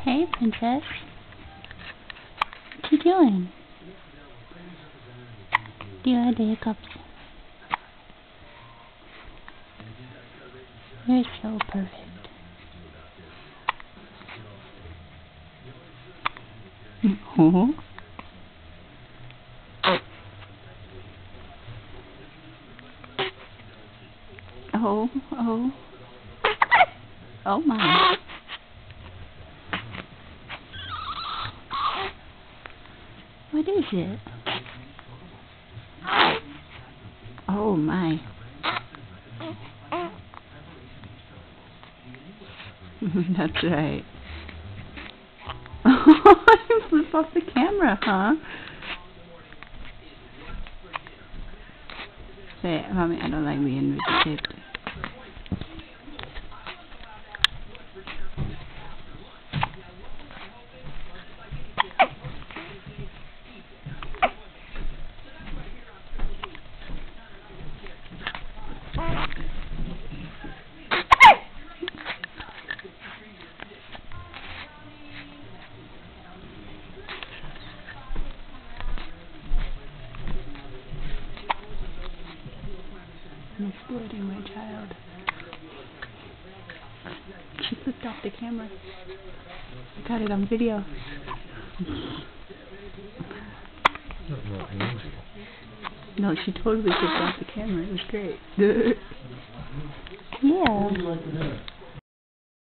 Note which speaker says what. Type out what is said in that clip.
Speaker 1: Hey, princess. What you doing? Do you have the hiccups? You're so perfect. Oh. Oh, oh. Oh my. What is it? Oh my. That's right. You flip off the camera, huh? Say, Mommy, I don't like being videotaped. I'm exploiting my child. She flipped off the camera. I got it on video. No, she totally flipped off the camera. It was great. Yeah.